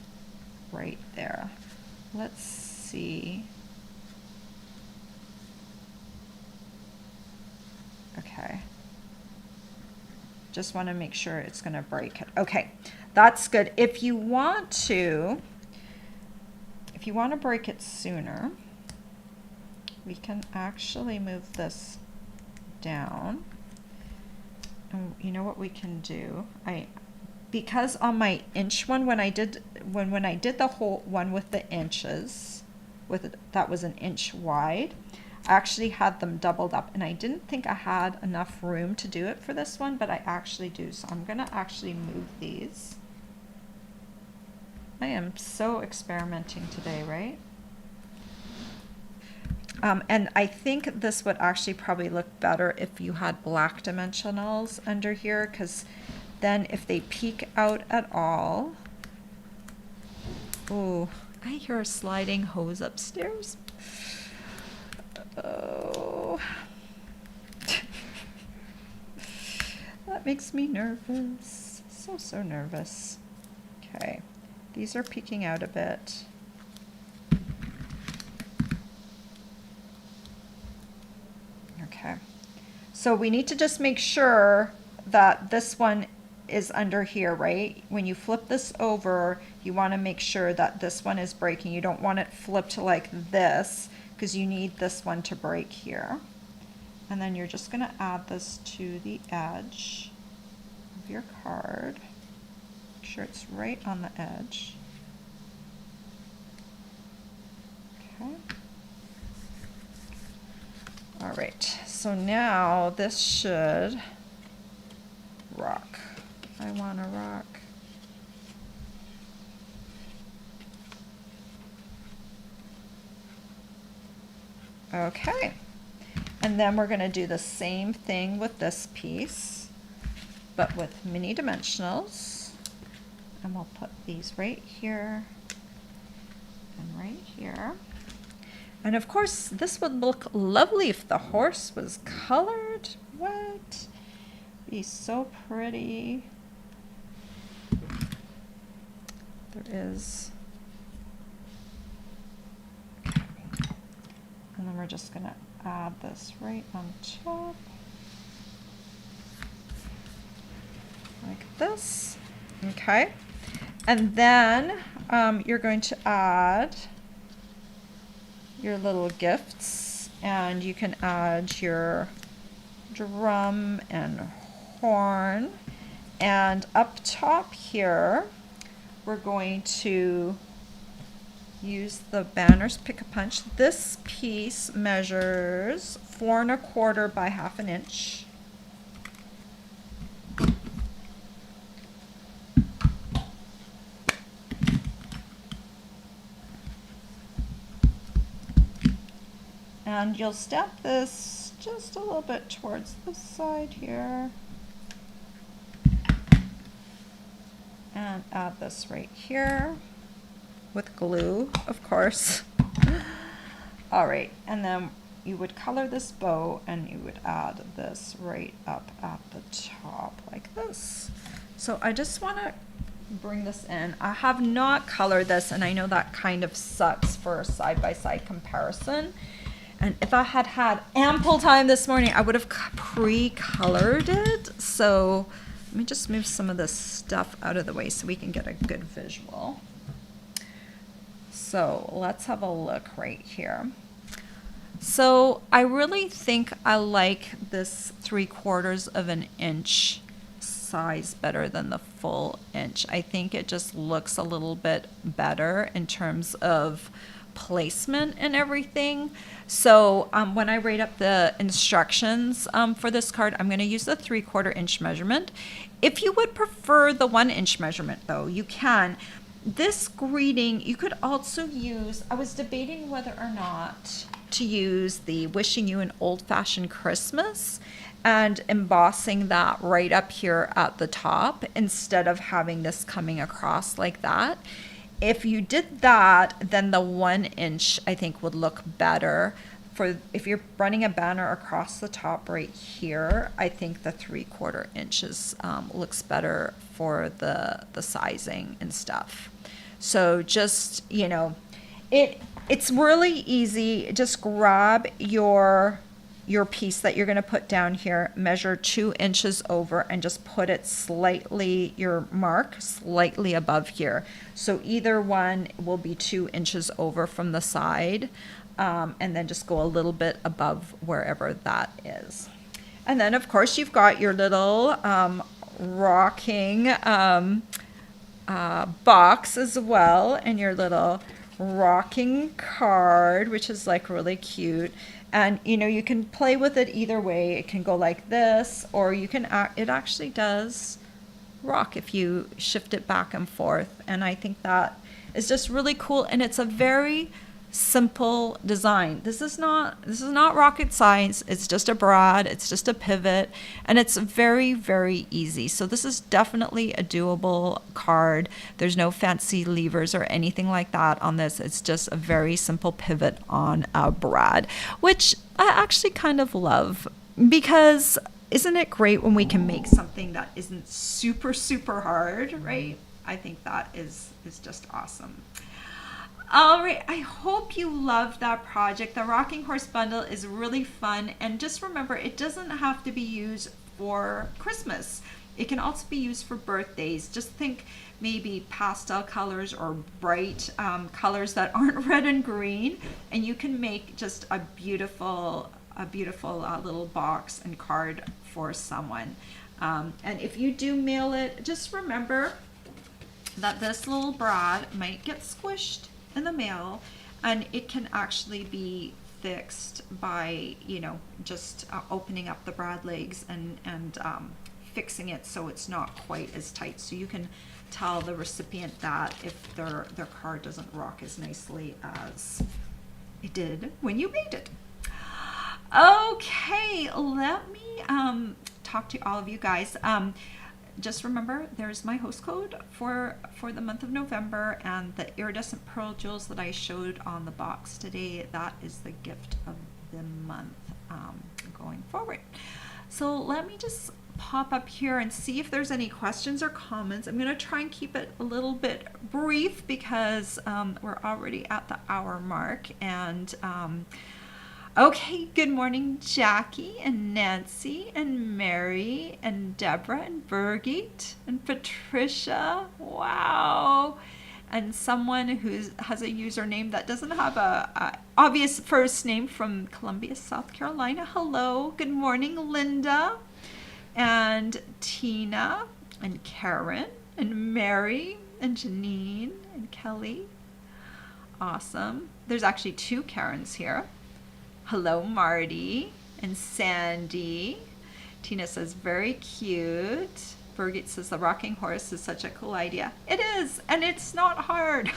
right there. Let's see. Okay. Just want to make sure it's going to break it. Okay, that's good. If you want to break it sooner, we can actually move this down. And you know what we can do? Because on my inch one, when I did the whole one with the inches, that was an inch wide, I actually had them doubled up, and I didn't think I had enough room to do it for this one, but I actually do. So I'm gonna actually move these. I am so experimenting today, right? And I think this would actually probably look better if you had black dimensionals under here, because then if they peek out at all. Oh, I hear a sliding hose upstairs. Oh, that makes me nervous. So nervous. Okay, these are peeking out a bit. Okay, So we need to just make sure that this one is under here, right? When you flip this over, you want to make sure that this one is breaking. You don't want it flipped like this because you need this one to break here. And then you're just going to add this to the edge of your card. Make sure it's right on the edge. Okay. All right, so now this should rock. I want to rock. Okay, and then we're going to do the same thing with this piece, but with mini dimensionals. And we'll put these right here and right here. And of course, this would look lovely if the horse was colored. What? Be so pretty. There is. Okay. And then we're just going to add this right on top. Like this. Okay. And then you're going to add your little gifts, and you can add your drum and horn. And up top here, we're going to use the Banners Pick-a-Punch. This piece measures 4 1/4 by 1/2 inch. And you'll stamp this just a little bit towards the side here. And add this right here with glue, of course. All right, and then you would color this bow and you would add this right up at the top like this. So I just want to bring this in. I have not colored this, and I know that kind of sucks for a side-by-side comparison. And if I had had ample time this morning, I would have pre-colored it. So let me just move some of this stuff out of the way so we can get a good visual. So let's have a look right here. So I really think I like this 3/4 of an inch size better than the full inch. I think it just looks a little bit better in terms of placement and everything. So when I write up the instructions for this card, I'm going to use the 3/4 inch measurement. If you would prefer the 1 inch measurement though, you can. This greeting, you could also use, I was debating whether or not to use the Wishing You an Old-Fashioned Christmas and embossing that right up here at the top instead of having this coming across like that. If you did that, then the 1 inch I think would look better. For if you're running a banner across the top right here, I think the 3/4 inches looks better for the sizing and stuff. So just, you know, it's really easy. Just grab your piece that you're going to put down here, measure 2 inches over, and just put it slightly, your mark slightly above here. So either one will be 2 inches over from the side, and then just go a little bit above wherever that is. And then of course you've got your little rocking box as well, and your little rocking card, which is like really cute. And you know, you can play with it either way. It can go like this, or you can it actually does rock if you shift it back and forth. And I think that is just really cool, and it's a very simple design. This is not rocket science. It's just a brad, it's just a pivot, and it's very, very easy. So this is definitely a doable card. There's no fancy levers or anything like that on this. It's just a very simple pivot on a brad, which I actually kind of love, because isn't it great when we can make something that isn't super, super hard, right? I think that is just awesome. All right, I hope you loved that project. The Rocking Horse Bundle is really fun, and just remember, it doesn't have to be used for Christmas. It can also be used for birthdays. Just think maybe pastel colors or bright colors that aren't red and green, and you can make just a beautiful little box and card for someone. And if you do mail it, just remember that this little brad might get squished in the mail, and it can actually be fixed by, you know, just opening up the brad legs and fixing it so it's not quite as tight. So you can tell the recipient that if their card doesn't rock as nicely as it did when you made it. Okay, let me talk to all of you guys. Just remember, there's my host code for the month of November, and the iridescent pearl jewels that I showed on the box today, that is the gift of the month going forward. So let me just pop up here and see if there's any questions or comments. I'm going to try and keep it a little bit brief because we're already at the hour mark. And okay, good morning, Jackie and Nancy and Mary and Deborah and Birgit and Patricia. Wow. And someone who has a username that doesn't have a obvious first name from Columbia, South Carolina. Hello, good morning, Linda and Tina and Karen and Mary and Janine and Kelly. Awesome. There's actually 2 Karens here. Hello, Marty and Sandy. Tina says, very cute. Birgit says, the rocking horse is such a cool idea. It is, and it's not hard.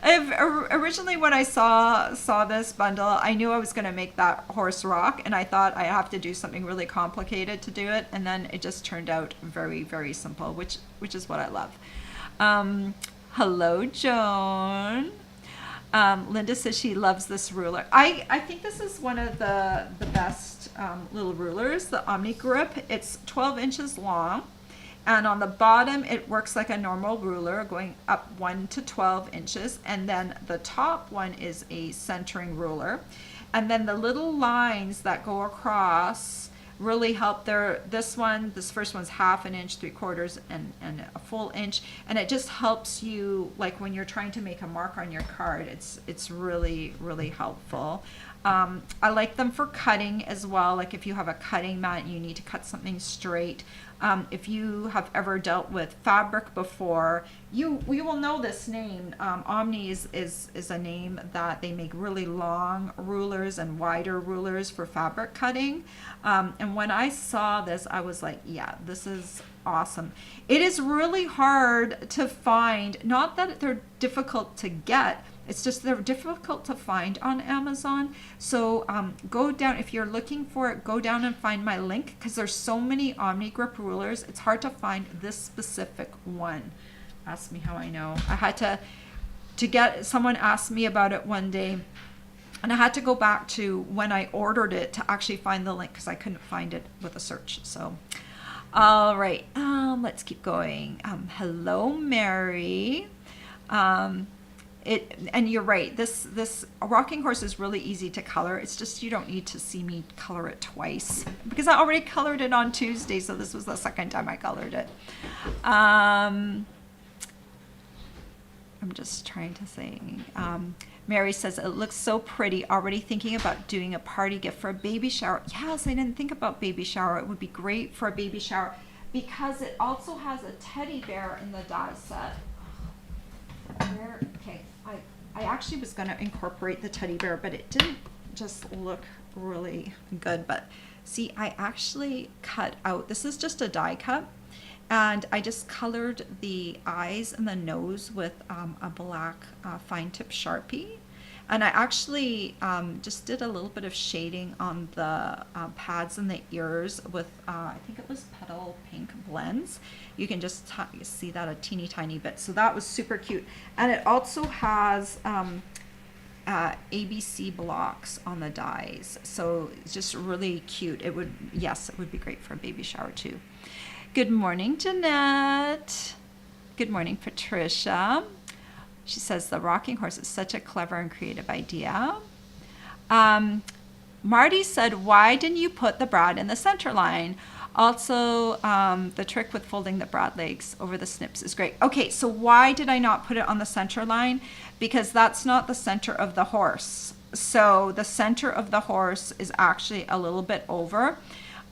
Originally, when I saw this bundle, I knew I was going to make that horse rock, and I thought I have to do something really complicated to do it, and then it just turned out very, very simple, which is what I love. Hello, Joan. Linda says she loves this ruler. I think this is one of the best little rulers, the Omni Grip. It's 12 inches long, and on the bottom it works like a normal ruler going up 1 to 12 inches, and then the top one is a centering ruler, and then the little lines that go across really help. This first one's 1/2 inch, 3/4, and a full inch, and it just helps you, like when you're trying to make a mark on your card. It's really, really helpful. I like them for cutting as well. Like if you have a cutting mat and you need to cut something straight. If you have ever dealt with fabric before, you will know this name. Omni is a name that they make really long rulers and wider rulers for fabric cutting. And when I saw this, I was like, yeah, this is awesome. It is really hard to find, not that they're difficult to get, it's just they're difficult to find on Amazon. So go down, if you're looking for it, go down and find my link, because there's so many Omni Grip rulers. It's hard to find this specific one. Ask me how I know. I had to get, someone asked me about it one day, and I had to go back to when I ordered it to actually find the link, because I couldn't find it with a search. So all right, let's keep going. Hello, Mary. And you're right, this rocking horse is really easy to color. It's just you don't need to see me color it twice, because I already colored it on Tuesday, so this was the second time I colored it. I'm just trying to say, Mary says, it looks so pretty, already thinking about doing a party gift for a baby shower. Yes, I didn't think about baby shower. It would be great for a baby shower, because it also has a teddy bear in the die set. Okay, I actually was going to incorporate the teddy bear, but it didn't just look really good. But see, I actually cut out, this is just a die cut, and I just colored the eyes and the nose with a black fine tip Sharpie. And I actually just did a little bit of shading on the pads and the ears with, I think it was Petal Pink Blends. You can just see that a teeny tiny bit. So that was super cute. And it also has ABC blocks on the dies. So it's just really cute. It would, yes, it would be great for a baby shower too. Good morning, Jeanette. Good morning, Patricia. She says the rocking horse is such a clever and creative idea. Marty said, why didn't you put the brad in the center line? Also, the trick with folding the brad legs over the snips is great. Okay, so why did I not put it on the center line? Because that's not the center of the horse. So the center of the horse is actually a little bit over.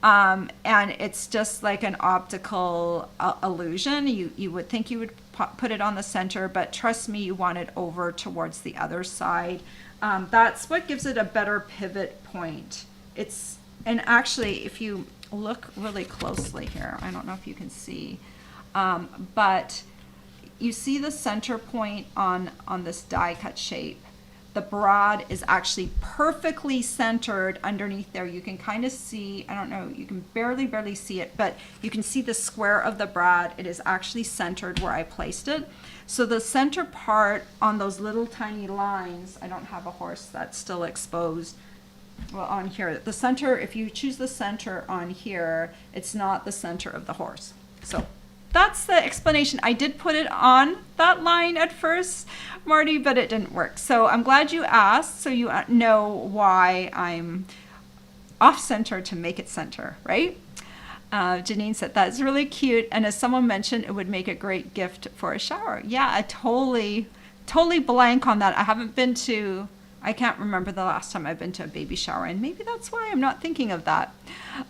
And it's just like an optical illusion. You would think you would put it on the center, but trust me, you want it over towards the other side. That's what gives it a better pivot point. And actually, if you look really closely here, I don't know if you can see, but you see the center point on this die cut shape. The brad is actually perfectly centered underneath there. You can kind of see, I don't know, you can barely see it, but you can see the square of the brad. It is actually centered where I placed it. So the center part on those little tiny lines, I don't have a horse that's still exposed. Well, on here, the center, if you choose the center on here, it's not the center of the horse. So that's the explanation. I did put it on that line at first, Marty, but it didn't work. So I'm glad you asked, so you know why I'm off center to make it center, right? Janine said, that's really cute. And as someone mentioned, it would make a great gift for a shower. Yeah, I totally blank on that. I can't remember the last time I've been to a baby shower, and maybe that's why I'm not thinking of that.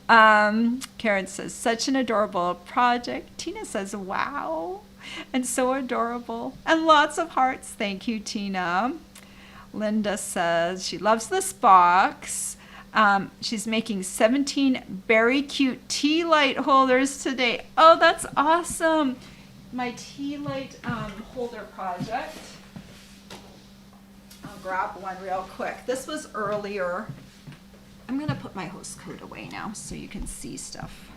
Karen says, such an adorable project. Tina says, wow, and so adorable. And lots of hearts. Thank you, Tina. Linda says she loves this box. She's making 17 very cute tea light holders today. Oh, that's awesome. My tea light holder project. I'll grab one real quick. This was earlier. I'm going to put my host code away now so you can see stuff.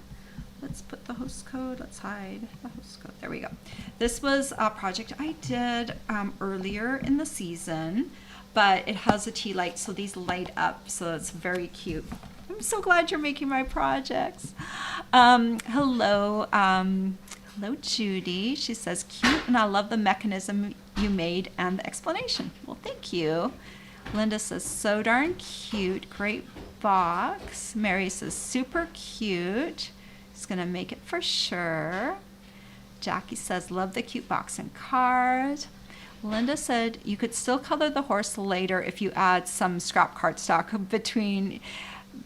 Let's put the host code. Let's hide the host code. There we go. This was a project I did earlier in the season, but it has a tea light, so these light up, so it's very cute. I'm so glad you're making my projects. Hello, Judy. She says, cute, and I love the mechanism you made and the explanation. Well, thank you. Linda says, so darn cute. Great box. Mary says, super cute. She's going to make it for sure. Jackie says, love the cute box and card. Linda said, you could still color the horse later if you add some scrap cardstock between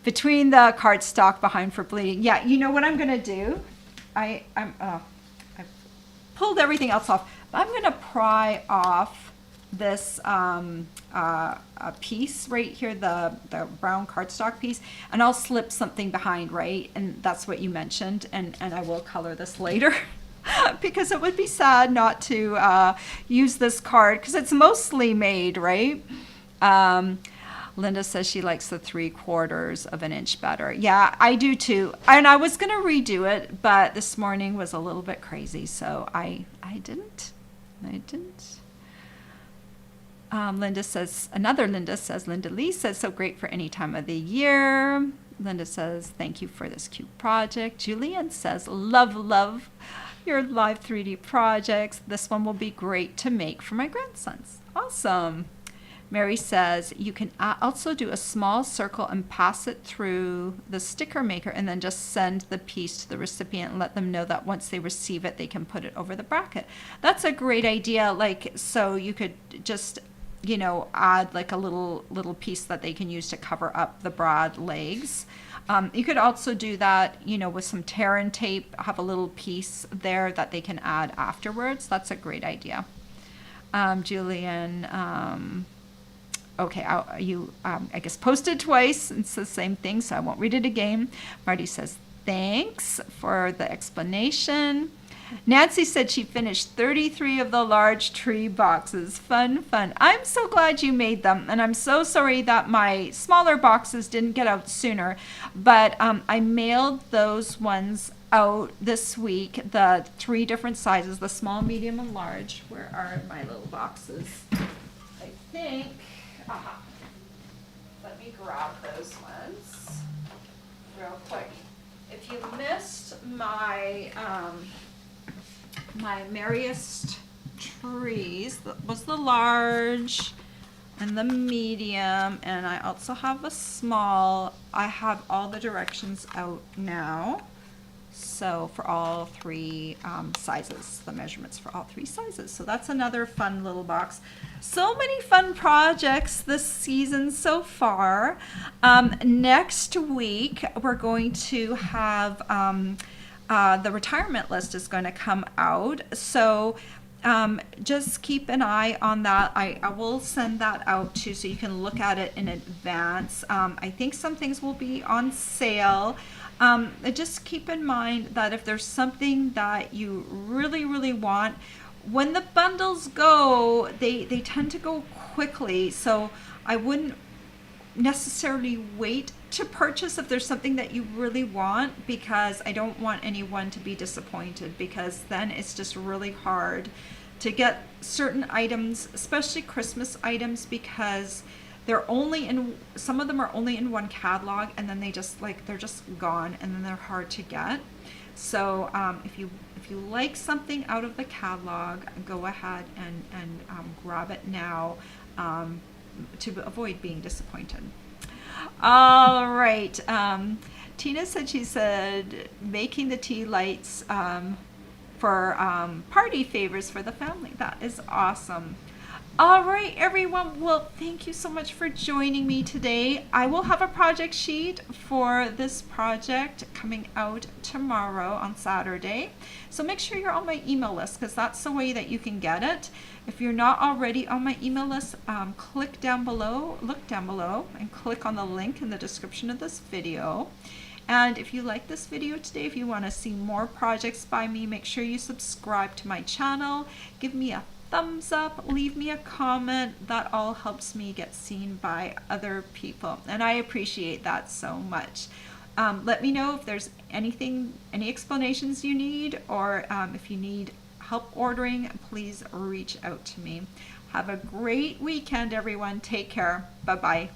the cardstock behind for bleeding. Yeah, you know what I'm going to do? I've pulled everything else off. I'm going to pry off this piece right here, the brown cardstock piece, and I'll slip something behind, right? And that's what you mentioned, and I will color this later. Because it would be sad not to use this card because it's mostly made, right? Linda says she likes the 3/4 of an inch better. Yeah, I do too. And I was going to redo it, but this morning was a little bit crazy, so I didn't. Linda Lee says, so great for any time of the year. Linda says, thank you for this cute project. Julian says, love your live 3D projects. This one will be great to make for my grandsons. Awesome. Mary says, you can also do a small circle and pass it through the sticker maker and then just send the piece to the recipient and let them know that once they receive it, they can put it over the bracket. That's a great idea. Like, so you could just, add like a little piece that they can use to cover up the broad legs. You could also do that, with some tear and tape, have a little piece there that they can add afterwards. That's a great idea. Julian, okay, I guess posted twice. It's the same thing, so I won't read it again. Marty says, thanks for the explanation. Nancy said she finished 33 of the large tree boxes. Fun. I'm so glad you made them, and I'm so sorry that my smaller boxes didn't get out sooner, but I mailed those ones out this week, the 3 different sizes, the small, medium, and large. Where are my little boxes? I think, let me grab those ones real quick. If you missed my my merriest trees. That was the large and the medium, and I also have a small. I have all the directions out now. So for all three sizes, the measurements for all three sizes. So that's another fun little box. So many fun projects this season so far. Next week, we're going to have the retirement list is going to come out. So just keep an eye on that. I will send that out too, so you can look at it in advance. I think some things will be on sale. Just keep in mind that if there's something that you really, really want, when the bundles go, they tend to go quickly. So I wouldn't necessarily wait to purchase if there's something that you really want, because I don't want anyone to be disappointed, because then it's just really hard to get certain items, especially Christmas items, because they're only in, some of them are only in one catalog, and then they're just gone, and then they're hard to get. So if you like something out of the catalog, go ahead and grab it now, to avoid being disappointed. All right. Tina said making the tea lights for party favors for the family. That is awesome. All right, everyone. Well, thank you so much for joining me today. I will have a project sheet for this project coming out tomorrow on Saturday. So make sure you're on my email list, because that's the way that you can get it. If you're not already on my email list, look down below and click on the link in the description of this video. And if you like this video today, if you want to see more projects by me, make sure you subscribe to my channel. Give me a thumbs up, leave me a comment. That all helps me get seen by other people, and I appreciate that so much. Let me know if there's any explanations you need, or if you need help ordering, please reach out to me. Have a great weekend, everyone. Take care. Bye-bye.